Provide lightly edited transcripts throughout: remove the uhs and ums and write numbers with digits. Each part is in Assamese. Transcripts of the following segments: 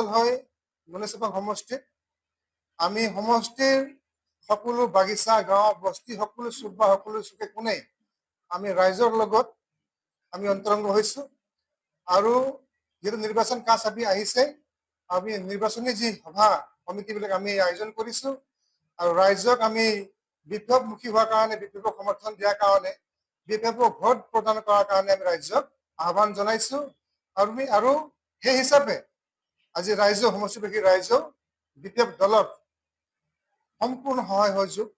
দল হয় নুনেচেপা সমষ্টিত আমি সমষ্টিৰ সকলো বাগিচা গাঁও বস্তি সকলো চুক বা সকলো চুকে কোণে আমি ৰাইজৰ লগত আমি অন্তৰংগ হৈছোঁ আৰু যেহেতু নিৰ্বাচন কাছ চাপি আহিছে আমি নিৰ্বাচনী যি সভা সমিতিবিলাক আমি আয়োজন কৰিছোঁ আৰু ৰাইজক আমি বিপ্লৱমুখী হোৱাৰ কাৰণে বিপ্লৱক সমৰ্থন দিয়াৰ কাৰণে বিপ্লৱক ভোট প্ৰদান কৰাৰ কাৰণে আমি ৰাইজক আহ্বান জনাইছোঁ আৰু সেই হিচাপে আজি ৰাইজৰ সমষ্টিবাসী ৰাইজেও বিপ্লৱ দলক সম্পূৰ্ণ সহায় সহযোগ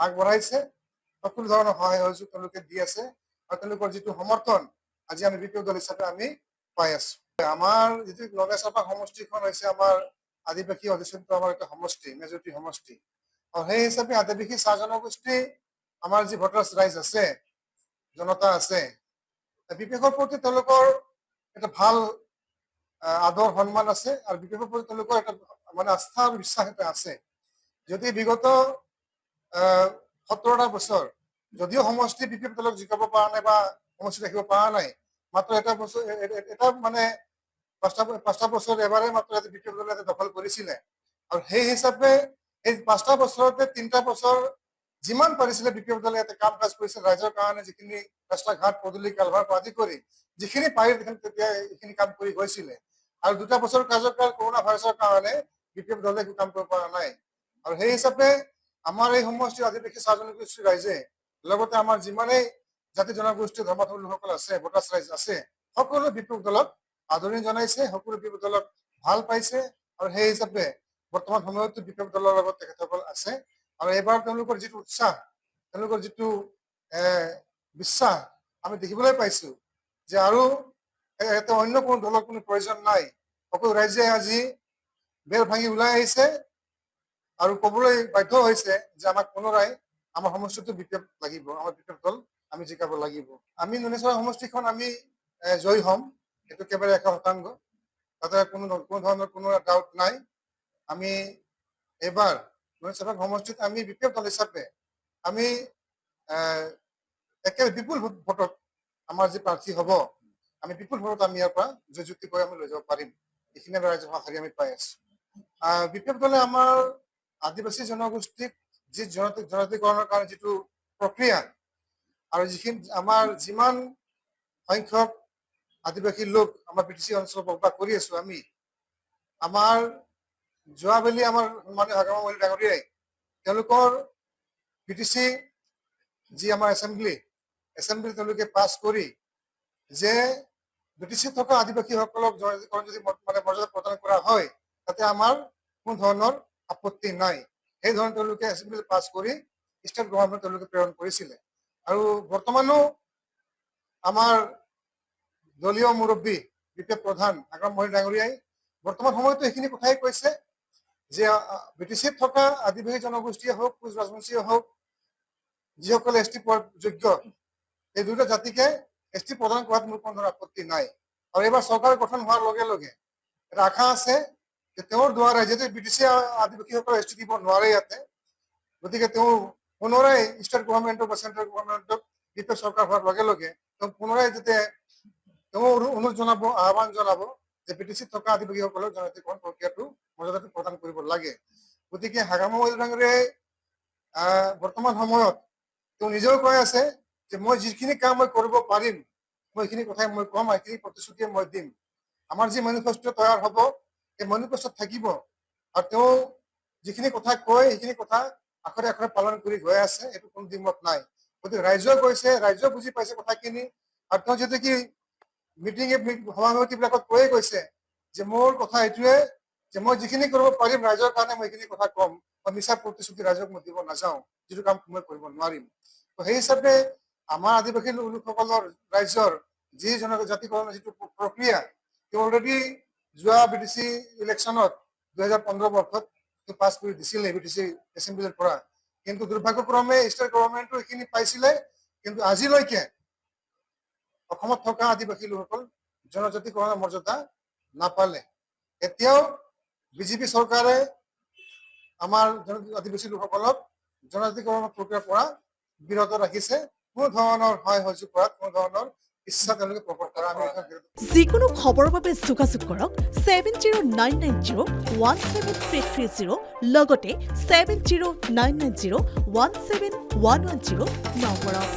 আগবঢ়াইছে সকলো ধৰণৰ সহায় সহযোগ তেওঁলোকে দি আছে আৰু তেওঁলোকৰ যিটো সমৰ্থন আজি আমি বিপ্লৱ দল হিচাপে আমি পাই আছো আমাৰ যিটো নুনেচেপা সমষ্টিখন হৈছে আমাৰ আদিবাসী অধ্যুষিত আমাৰ এটা সমষ্টি মেজৰিটি সমষ্টি আৰু সেই হিচাপে আদিবাসী চাহ জনগোষ্ঠী আমাৰ যি ভোটাৰ্ছ ৰাইজ আছে জনতা আছে বিপেষৰ প্ৰতি তেওঁলোকৰ এটা ভাল আদৰ সন্মান আছে আৰু বিপেষৰ প্ৰতি তেওঁলোকৰ এটা মানে আস্থা আৰু বিশ্বাস এটা আছে যদি বিগত 17টা বছৰ যদিও সমষ্টি বিপ্লৱ দলক জিকাব পৰা নাই বা সমষ্টি ৰাখিব পৰা নাই মাত্ৰ এটা বছৰ এটা মানে পাঁচটা বছৰ এবাৰে মাত্ৰ বিপ্লৱ দলে দখল কৰিছিলে আৰু সেই হিচাপে এই 5টা বছৰতে 3টা বছৰ যিমান পাৰিছিলে বিপ্লৱ দলে ইয়াতে কাম কাজ কৰিছিল ৰাইজৰ কাৰণে যিখিনি ৰাস্তা ঘাট পদূলি কালভাৰ আদি কৰি যিখিনি পাৰি তেতিয়া এইখিনি কাম কৰি গৈছিলে আৰু 2টা বছৰ কাৰ্যকাল কৰোণা ভাইৰাছৰ কাৰণে বিপ্লৱ দলে একো কাম কৰিব পৰা নাই আৰু সেই হিচাপে আমাৰ এই সমষ্টিৰ আদিবাসী চাহ জনগোষ্ঠীৰ ৰাইজে লগতে আমাৰ যিমানেই জাতি জনগোষ্ঠী ধৰ্মাৱলম্বী লোকসকল আছে ভোটাৰ্ছ ৰাইজ আছে সকলো বিপ্লৱ দলক আদৰণি জনাইছে সকলো বিপ্লৱ দলক ভাল পাইছে আৰু সেই হিচাপে বৰ্তমান সময়তো বিপ্লৱ দলৰ লগত তেখেতসকল আছে আৰু এইবাৰ তেওঁলোকৰ যিটো উৎসাহ তেওঁলোকৰ যিটো বিশ্বাস আমি দেখিবলৈ পাইছো যে আৰু এটা অন্য কোনো দলৰ কোনো প্ৰয়োজন নাই সকলো ৰাইজে আজি বেৰ ভাঙি ওলাই আহিছে আৰু ক'বলৈ বাধ্য হৈছে যে আমাক পুনৰাই আমাৰ সমষ্টিটো বিপ্লৱ লাগিব আমাৰ বিপ্লৱ দল আমি জিকাব লাগিব আমি নুনেচেপা সমষ্টিখন আমি জয়ী হ'ম এইটো একেবাৰে 100% তাতে কোনো ধৰণৰ কোনো ডাউট নাই আমি এবাৰ নুনেচেপা সমষ্টিত আমি বিপ্লৱ দল হিচাপে আমি একেবাৰে বিপুল ভোটত আমাৰ যি প্ৰাৰ্থী হ'ব আমি বিপুল ভোটত আমি ইয়াৰ পৰা জয়যুক্তি কৰি আমি লৈ যাব পাৰিম এইখিনি আমি ৰাইজৰ সঁহাৰি আমি পাই আছো বিপ্লৱ দলে আমাৰ আদিবাসী জনগোষ্ঠীক যি জনজাতিকৰণৰ কাৰণে যিটো প্ৰক্ৰিয়া আৰু যিখিনি আমাৰ যিমান সংখ্যক আদিবাসী লোক আমাৰ বিটিচি অঞ্চলত বসবাস কৰি আছো আমি আমাৰ যোৱাবেলি আমাৰ মানে হাগ্ৰামা মহিলা ডাঙৰীয়াই তেওঁলোকৰ বিটিচি যি আমাৰ এছেম্বলি তেওঁলোকে পাছ কৰি যে বিটিচিত থকা আদিবাসীসকলক জনজাতিকৰণ যদি মানে মৰ্যাদা প্ৰদান কৰা হয় তাতে আমাৰ কোনো ধৰণৰ আপত্তি নাই সেই ধৰণে তেওঁলোকে এছেম্বলি পাছ কৰি ষ্টেট গভৰ্ণমেণ্ট তেওঁলোকে প্ৰেৰণ কৰিছিলে আৰু বৰ্তমানো আমাৰ দলীয় মুৰব্বী বিপ্লৱ প্ৰধান হাগ্ৰামা মহিলা ডাঙৰীয়াই বৰ্তমান সময়তো এইখিনি কথাই কৈছে যে বিটিচিত থকা আদিবাসী জনগোষ্ঠীয়ে হওক কোচ ৰাজবংশীয়ে হওক যিসকলে এছ টি পোৱাৰ যোগ্য এই দুটা জাতিকে এছ টি প্ৰদান কৰাত মোৰ কোনো ধৰণৰ আপত্তি নাই আৰু এইবাৰ চৰকাৰ গঠন হোৱাৰ লগে লগে এটা আশা আছে যে তেওঁৰ দ্বাৰাই যিহেতু বিটিচি আদিবাসীসকলে এছ টি দিব নোৱাৰে ইয়াতে গতিকে তেওঁ পুনৰাই ষ্টেট গভৰ্ণমেণ্টক বা চেণ্ট্ৰেল গভৰ্ণমেণ্টক বিপ্লৱ চৰকাৰ হোৱাৰ লগে লগে তেওঁ পুনৰাই যাতে তেওঁ অনুৰোধ জনাব আহ্বান জনাব যে বিটিচিত থকা আদিবাসীসকলক জনজাতিকৰণ প্ৰক্ৰিয়াটো মৰ্যাদাটো প্ৰদান কৰিব লাগে গতিকে হাগ্ৰামা মহিলা ডাঙৰীয়াই বৰ্তমান সময়ত তেওঁ নিজেও কৈ আছে যে মই যিখিনি কাম মই কৰিব পাৰিম মই এইখিনি কথাই মই ক'ম আৰু এইখিনি প্ৰতিশ্ৰুতিয়ে মই দিম আমাৰ যি মেনিফেষ্টো তৈয়াৰ হ'ব এই মেনিফেষ্টোত থাকিব আৰু তেওঁ যিখিনি কথা কয় সেইখিনি কথা আখৰে আখৰে পালন কৰি গৈ আছে এইটো কোনো দ্বিমত নাই গতিকে ৰাইজেও কৈছে ৰাইজেও বুজি পাইছে কথাখিনি আৰু তেওঁ যিহেতু কি মিটিঙে সভা সমিতিবিলাকত কৈয়ে কৈছে যে মোৰ কথা এইটোৱে যে মই যিখিনি কৰিব পাৰিম ৰাইজৰ কাৰণে মই এইখিনি কথা ক'ম মই মিছা প্ৰতিশ্ৰুতি ৰাইজক মই দিব নাযাওঁ যিটো কাম মই কৰিব নোৱাৰিম তো সেই হিচাপে আমাৰ আদিবাসী লোকসকলৰ ৰাইজৰ যি জনজাতিকৰণৰ যিটো প্ৰক্ৰিয়া তেওঁ অলৰেডি যোৱা বিটিচি ইলেকশ্যনত 2015 বৰ্ষত পাছ কৰি দিছিলে বিটিচি এছেম্বলিৰ পৰা কিন্তু দুৰ্ভাগ্যক্ৰমে ষ্টেট গভৰ্ণমেণ্টটো এইখিনি পাইছিলে কিন্তু আজিলৈকে অসমত থকা আদিবাসী লোকসকল জনজাতিকৰণৰ মৰ্যাদা নাপালে এতিয়াও বিজেপি চৰকাৰে আমাৰ আদিবাসী লোকসকলক জনজাতিকৰণৰ প্ৰক্ৰিয়াৰ পৰা বিৰত ৰাখিছে কোনো ধৰণৰ সহায় সহযোগ কৰাত কোনো ধৰণৰ ইচ্ছা তেওঁলোকে প্ৰকট কৰা আমি যিকোনো খবৰৰ বাবে যোগাযোগ কৰক 7099017330 লগতে 7099017110 নম্বৰত।